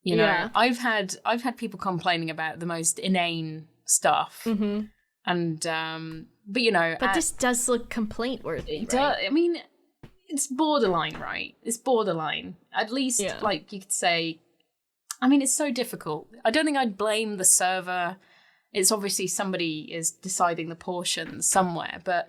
you know, I've had people complaining about the most inane stuff, and but you know, but this does look complaint worthy. It does. I mean, it's borderline, right? It's borderline. At least, like you could say. I mean, it's so difficult. I don't think I'd blame the server. It's obviously somebody is deciding the portions somewhere, but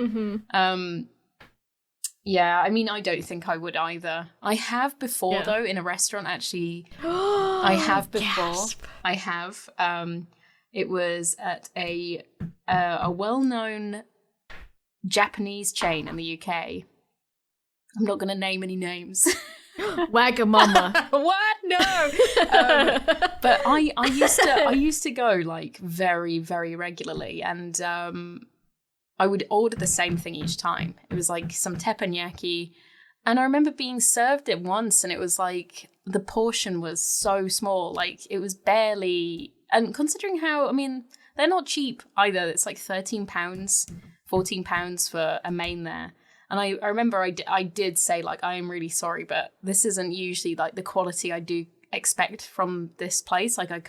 yeah, I mean, I don't think I would either. I have before, though, in a restaurant, actually. I have before. Gasp. I have. It was at a well-known Japanese chain in the UK. I'm not going to name any names. Wagamama. What? No. But I used to go like very, very regularly, and I would order the same thing each time. It was like some teppanyaki. And I remember being served it once, and it was like the portion was so small. Like it was barely, and considering how, I mean, they're not cheap either. It's like £13, £14 for a main there. And I remember I did say, like, I am really sorry, but this isn't usually like the quality I do expect from this place. Like I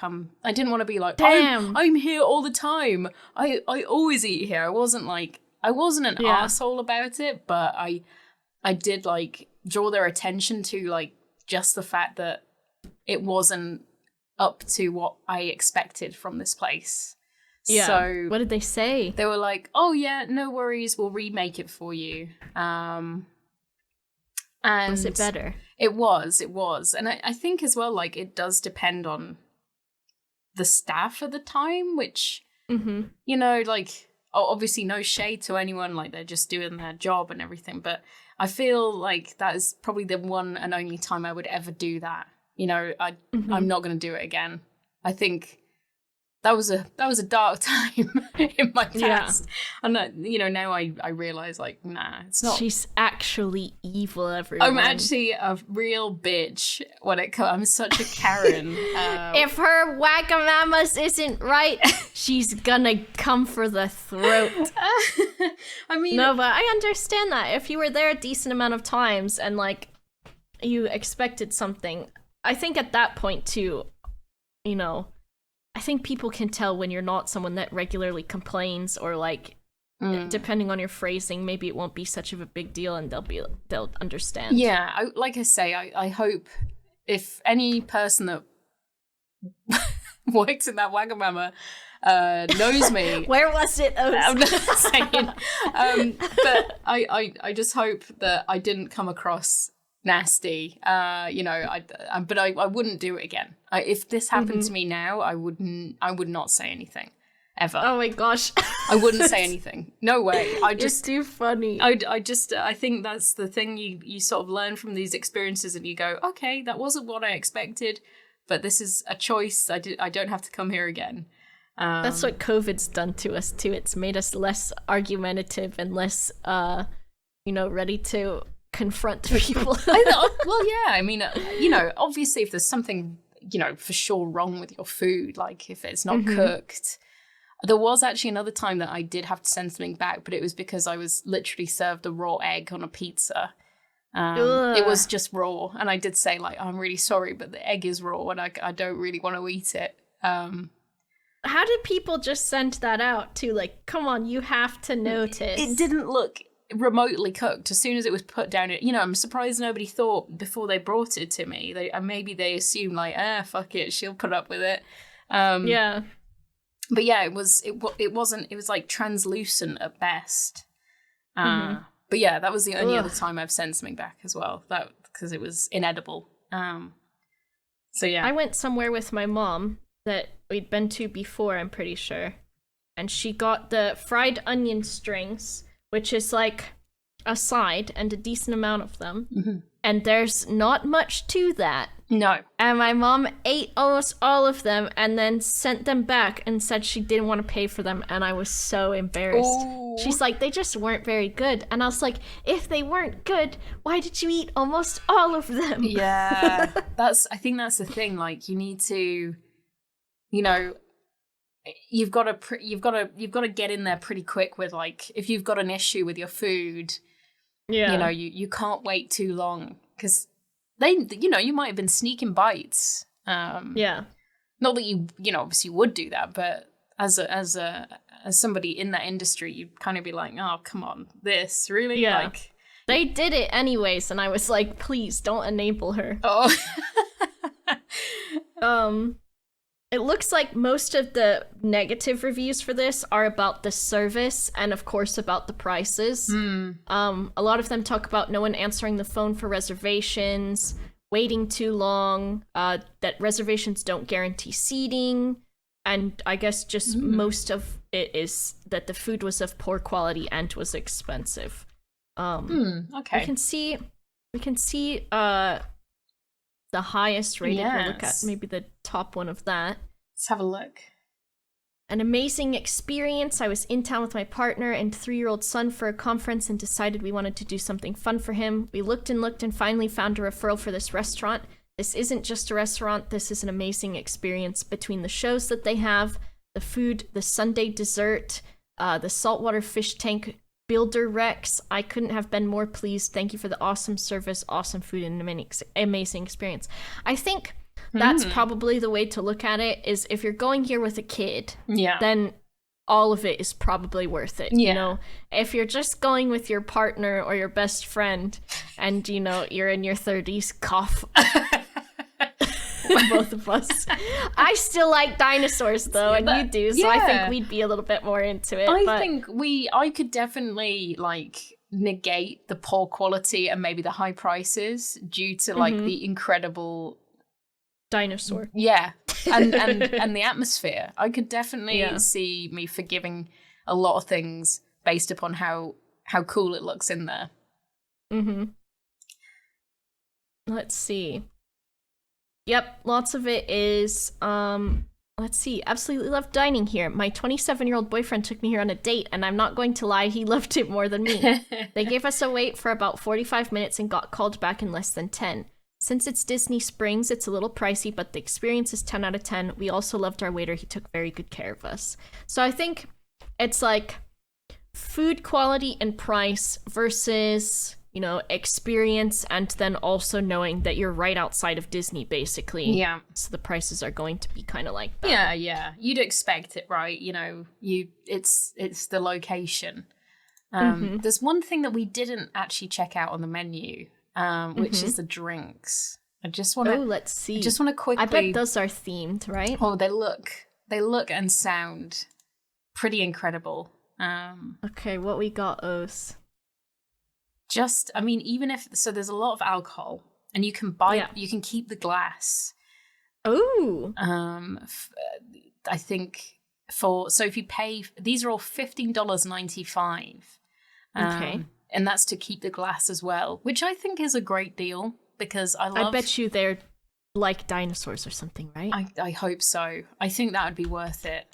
didn't want to be like, damn, I'm here all the time. I always eat here. I wasn't an arsehole about it, but I did like draw their attention to like just the fact that it wasn't up to what I expected from this place. Yeah. So what did they say? They were like, oh yeah, no worries, we'll remake it for you. And was it better? It was. And I think as well, like, it does depend on the staff at the time, which, you know, like, obviously no shade to anyone, like, they're just doing their job and everything. But I feel like that is probably the one and only time I would ever do that. You know, I'm not going to do it again. I think that was a dark time in my past. And you know, now I realize, like, nah, it's not. She's actually evil, everyone. I'm actually a real bitch when it comes. I'm such a Karen. If her Wagamamas isn't right, she's gonna come for the throat. I mean, no, but I understand that. If you were there a decent amount of times and like you expected something, I think at that point too, you know, I think people can tell when you're not someone that regularly complains, or like, depending on your phrasing, maybe it won't be such of a big deal and they'll understand. Yeah, like I say, I hope if any person that works in that Wagamama knows me. Where was it? I'm not saying. But I just hope that I didn't come across nasty. You know, but I wouldn't do it again. If this happened to me now, I would not say anything. Ever. Oh my gosh. I wouldn't say anything. No way. It's too funny. I think that's the thing you sort of learn from these experiences, and you go, okay, that wasn't what I expected, but this is a choice. I don't have to come here again. That's what COVID's done to us too. It's made us less argumentative and less, ready to confront people. Well, yeah. I mean, obviously, if there's something, for sure wrong with your food, like if it's not cooked. There was actually another time that I did have to send something back, but it was because I was literally served a raw egg on a pizza. It was just raw, and I did say, like, I'm really sorry, but the egg is raw, and I don't really want to eat it. How did people just send that out too? Like, come on, you have to notice. It didn't look remotely cooked. As soon as it was put down, I'm surprised nobody thought before they brought it to me. Maybe they assumed, like, fuck it, she'll put up with it. Yeah. But yeah, it was like translucent at best. But yeah, that was the only other time I've sent something back as well. That because it was inedible. So yeah. I went somewhere with my mom that we'd been to before, I'm pretty sure. And she got the fried onion strings, which is like a side and a decent amount of them. Mm-hmm. And there's not much to that. No. And my mom ate almost all of them and then sent them back and said she didn't want to pay for them. And I was so embarrassed. Ooh. She's like, they just weren't very good. And I was like, if they weren't good, why did you eat almost all of them? Yeah. I think that's the thing. Like, you need to, you've got to get in there pretty quick with, like, if you've got an issue with your food, you can't wait too long, because you might have been sneaking bites. Yeah. Not that you obviously would do that, but as somebody in that industry, you'd kind of be like, oh, come on, this really? Yeah. Like, they did it anyways, and I was like, please don't enable her. Oh. It looks like most of the negative reviews for this are about the service and, of course, about the prices. A lot of them talk about no one answering the phone for reservations, waiting too long, that reservations don't guarantee seating, and I guess just most of it is that the food was of poor quality and was expensive. Okay. We can see the highest rated. We'll look at maybe the top one of that. Let's have a look. An amazing experience. I was in town with my partner and 3-year-old son for a conference and decided we wanted to do something fun for him. We looked and finally found a referral for this restaurant. This isn't just a restaurant. This is an amazing experience between the shows that they have, the food, the Sunday dessert, the saltwater fish tank builder Rex. I couldn't have been more pleased. Thank you for the awesome service, awesome food, and amazing experience. I think that's probably the way to look at it, is if you're going here with a kid, then all of it is probably worth it. If you're just going with your partner or your best friend and you're in your 30s, cough. Both of us. I still like dinosaurs though, and you do, so I think we'd be a little bit more into it. I could definitely negate the poor quality and maybe the high prices due to the incredible dinosaur. Yeah. And the atmosphere. I could definitely see me forgiving a lot of things based upon how cool it looks in there. Let's see. Yep, lots of it is, let's see, absolutely love dining here. My 27-year-old boyfriend took me here on a date, and I'm not going to lie, he loved it more than me. They gave us a wait for about 45 minutes and got called back in less than 10. Since it's Disney Springs, it's a little pricey, but the experience is 10 out of 10. We also loved our waiter. He took very good care of us. So I think it's like food quality and price versus, experience, and then also knowing that you're right outside of Disney, basically. Yeah. So the prices are going to be kind of like that. Yeah. You'd expect it, right? It's the location. There's one thing that we didn't actually check out on the menu, which is the drinks. I just want to. Oh, let's see. I just want to quickly. I bet those are themed, right? Oh, they look and sound pretty incredible. Okay, what we got, Ose? Even if there's a lot of alcohol, and you can you can keep the glass. Oh. I think if you pay, these are all $15.95. Okay. And that's to keep the glass as well, which I think is a great deal because I bet you they're like dinosaurs or something, right? I hope so. I think that would be worth it.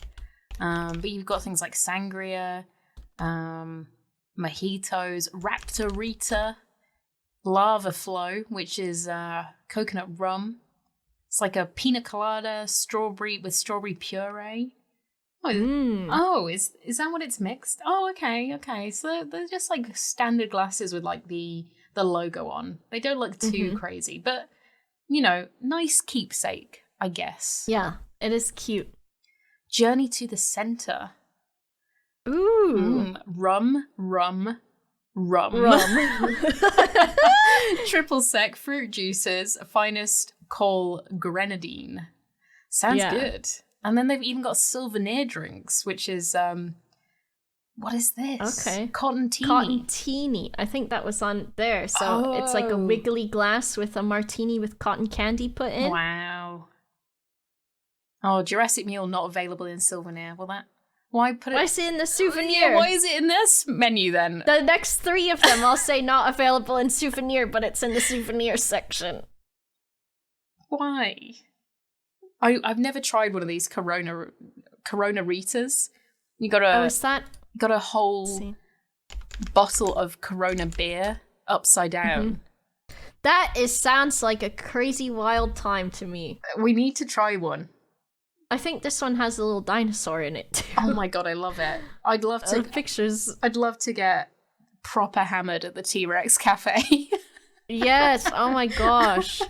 But you've got things like sangria, mojitos, Raptorita, Lava Flow, which is coconut rum. It's like a pina colada strawberry puree. Oh, is that what it's mixed? Oh, okay. So they're just like standard glasses with like the logo on. They don't look too crazy, but nice keepsake, I guess. Yeah, it is cute. Journey to the Center. Ooh. Rum. Triple sec fruit juices, finest call grenadine. Sounds good. And then they've even got souvenir drinks, which is what is this? Okay. Cotton Teeny. I think that was on there. So it's like a wiggly glass with a martini with cotton candy put in. Wow. Oh, Jurassic Mule not available in souvenir. Why put it? Why is it in the souvenir? Yeah, why is it in this menu then? The next 3 of them I'll say not available in souvenir, but it's in the souvenir section. Why? I've never tried one of these Corona Ritas. You got a whole bottle of Corona beer upside down. That sounds like a crazy wild time to me. We need to try one. I think this one has a little dinosaur in it too. Oh my god, I love it. I'd love to pictures. I'd love to get proper hammered at the T-Rex cafe. Yes. Oh my gosh.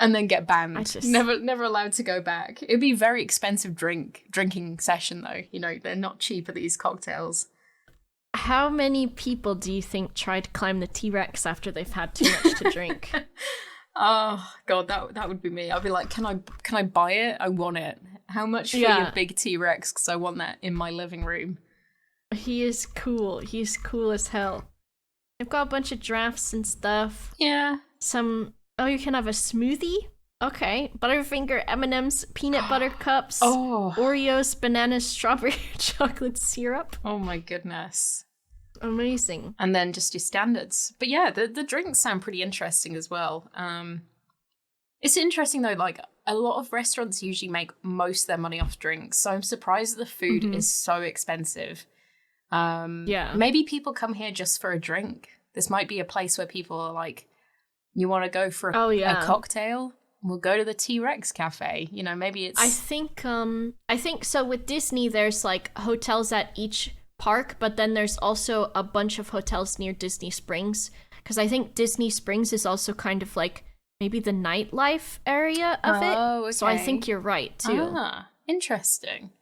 And then get banned. Never allowed to go back. It'd be a very expensive drinking session though. They're not cheap at these cocktails. How many people do you think try to climb the T-Rex after they've had too much to drink? Oh god, that would be me. I'd be like, can I buy it? I want it. How much for your big T-Rex? Because I want that in my living room. He is cool. He's cool as hell. I've got a bunch of drafts and stuff. Yeah. You can have a smoothie. Okay. Butterfinger M&M's, peanut butter cups, Oreos, bananas, strawberry chocolate syrup. Oh my goodness. Amazing. And then just your standards. But yeah, the drinks sound pretty interesting as well. It's interesting though, like a lot of restaurants usually make most of their money off drinks. So I'm surprised that the food is so expensive. Maybe people come here just for a drink. This might be a place where people are like, you want to go for a cocktail? We'll go to the T-Rex cafe. Maybe it's... I think so with Disney, there's like hotels at each park, but then there's also a bunch of hotels near Disney Springs. Because I think Disney Springs is also kind of like maybe the nightlife area of it. Okay. So I think you're right too. Interesting.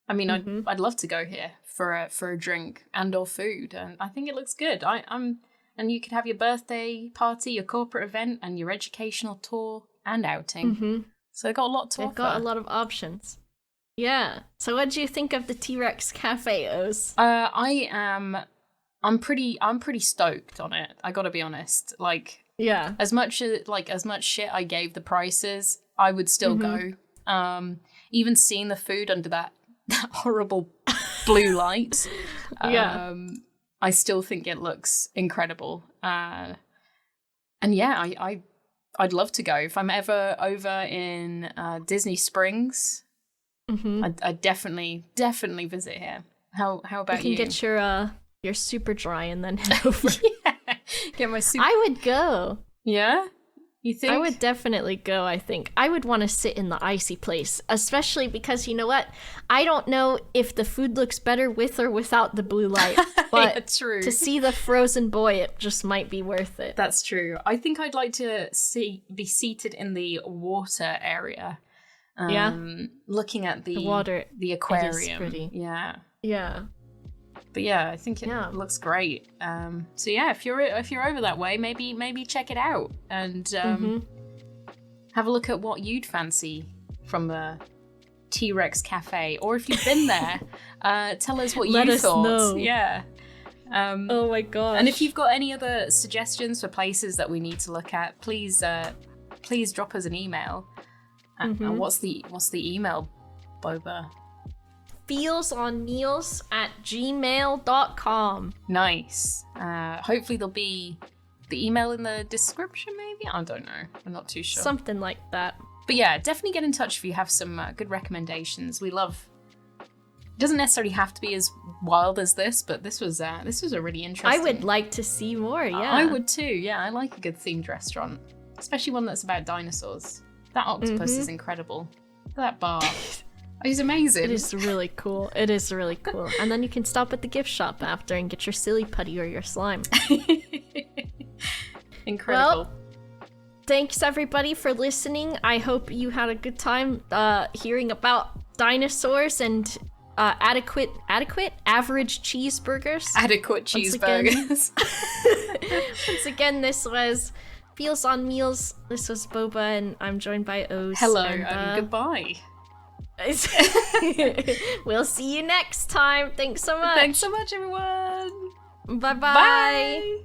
I mean, I'd love to go here for a drink and or food, and I think it looks good. And you could have your birthday party, your corporate event, and your educational tour and outing. So they've got a lot to offer. They've got a lot of options. Yeah. So what do you think of the T-Rex Cafe, Oz? I'm pretty stoked on it. I gotta be honest. Like, yeah. As much shit I gave the prices, I would still go. Even seeing the food under that horrible blue light. I still think it looks incredible. And yeah, I'd love to go. If I'm ever over in Disney Springs, I'd definitely visit here. How about you? You can get your super dry and then head over. Get my super... I would go. Yeah? You think? I would definitely go, I think. I would want to sit in the icy place, especially because, you know what? I don't know if the food looks better with or without the blue light, but Yeah, true. to see the frozen boy, it just might be worth it. That's true. I think I'd like to be seated in the water area. Looking at the water, the aquarium. it is pretty. Yeah. Yeah. But yeah, I think it looks great. So yeah, if you're over that way, maybe check it out and have a look at what you'd fancy from the T-Rex Cafe, or if you've been there, tell us what Let you us thought. know. Yeah. Oh my gosh. And if you've got any other suggestions for places that we need to look at, please drop us an email. And what's the email, Boba? feelsonmeals@gmail.com. Nice. Hopefully there'll be the email in the description, maybe? I don't know. I'm not too sure. Something like that. But yeah, definitely get in touch if you have some good recommendations. We love... It doesn't necessarily have to be as wild as this, but this was a really interesting... I would like to see more, yeah. I would too, yeah. I like a good themed restaurant. Especially one that's about dinosaurs. That octopus is incredible. Look at that bar. He's amazing. It is really cool. It is really cool. And then you can stop at the gift shop after and get your silly putty or your slime. Incredible. Well, thanks everybody for listening. I hope you had a good time hearing about dinosaurs and average cheeseburgers. Adequate cheeseburgers. Once again, this was Feels on Meals. This was Boba, and I'm joined by Osie. Hello, and goodbye. We'll see you next time. Thanks so much. Thanks so much, everyone. Bye-bye. Bye.